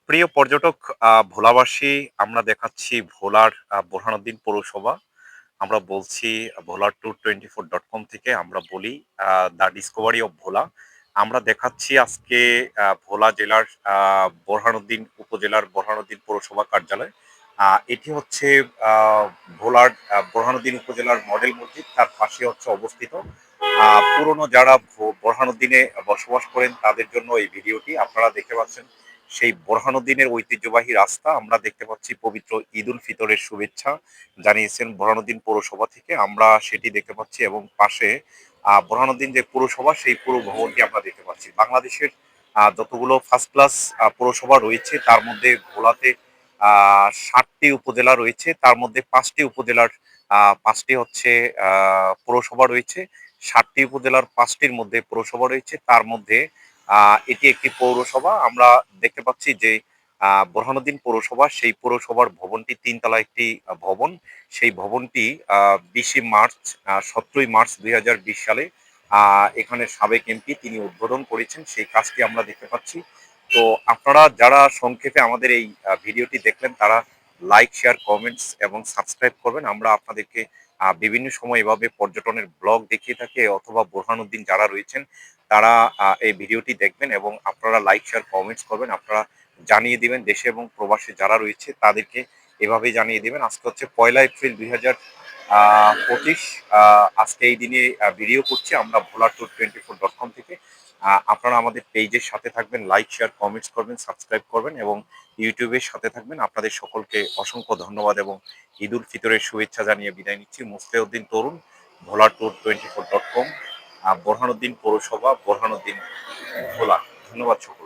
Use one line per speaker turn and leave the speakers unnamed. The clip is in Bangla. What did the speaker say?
প্রিয় পর্যটক ভোলাবাসী, আমরা দেখাচ্ছি ভোলার বোরহানউদ্দিন পৌরসভা। আমরা বলছি ভোলার ট্যুর 24.com থেকে। আমরা বলি দ্য ডিসকভারি অফ ভোলা। আমরা দেখাচ্ছি আজকে ভোলা জেলার বোরহানউদ্দিন উপজেলার বোরহানউদ্দিন পৌরসভা কার্যালয়। এটি হচ্ছে ভোলার বোরহানউদ্দিন উপজেলার মডেল মসজিদ, তার পাশে হচ্ছে অবস্থিত। পুরনো যারা বোরহানউদ্দিনে বসবাস করেন তাদের জন্য এই ভিডিওটি। আপনারা দেখতে পাচ্ছেন সেই বোরহানউদ্দিনের ঐতিহ্যবাহী রাস্তা। আমরা দেখতে পাচ্ছি পবিত্র ঈদ উল ফিতরের শুভেচ্ছা জানিয়েছেন বোরহানউদ্দিন পৌরসভা থেকে। আমরা সেটি দেখতে পাচ্ছি এবং পাশে বোরহানউদ্দিন যে পৌরসভা সেই পুরো ভবনটি আমরা দেখতে পাচ্ছি। বাংলাদেশের যতগুলো ফার্স্ট ক্লাস পৌরসভা রয়েছে তার মধ্যে ভোলাতে ৭টি উপজেলা রয়েছে, তার মধ্যে ৫টি উপজেলার ৫টি হচ্ছে পৌরসভা রয়েছে। ৭টি উপজেলার ৫টির মধ্যে পৌরসভা রয়েছে, তার মধ্যে এটি একটি পৌরসভা। আমরা দেখতে পাচ্ছি যে বোরহানউদ্দিন পৌরসভা, সেই পৌরসভার ভবনটি ৩ তলা একটি ভবন। সেই ভবনটি ২০ মার্চ ১৭ই মার্চ ২০২০ সালে এখানে সাবেক এমপি তিনি উদ্বোধন করেছেন। সেই কাজটি আমরা দেখতে পাচ্ছি। তো আপনারা যারা সংক্ষেপে আমাদের এই ভিডিওটি দেখলেন তারা লাইক, শেয়ার, কমেন্টস এবং সাবস্ক্রাইব করবেন। আমরা আপনাদেরকে বিভিন্ন সময় এভাবে পর্যটনের ব্লগ দেখিয়ে থাকি, অথবা বোরহানউদ্দিন যারা রয়েছেন তারা এই ভিডিওটি দেখবেন এবং আপনারা লাইক, শেয়ার, কমেন্টস করবেন। আপনারা জানিয়ে দিবেন দেশে এবং প্রবাসে যারা রয়েছে তাদেরকে এভাবেই জানিয়ে দিবেন। আজকে হচ্ছে ১লা এপ্রিল ২০২৫। আজকে এই দিনে ভিডিও করছি আমরা ভোলা ট্যুর 24.com থেকে। আপনারা আমাদের পেজের সাথে থাকবেন, লাইক, শেয়ার, কমেন্টস করবেন, সাবস্ক্রাইব করবেন এবং ইউটিউবের সাথে থাকবেন। আপনাদের সকলকে অসংখ্য ধন্যবাদ এবং ঈদ উল ফিতরের শুভেচ্ছা জানিয়ে বিদায় নিচ্ছি। মুসলিউদ্দিন তরুণ, ভোলা ট্যুর 24.com, বোরহানউদ্দিন পৌরসভা, বোরহানউদ্দিন ভোলা। ধন্যবাদ সকলকে।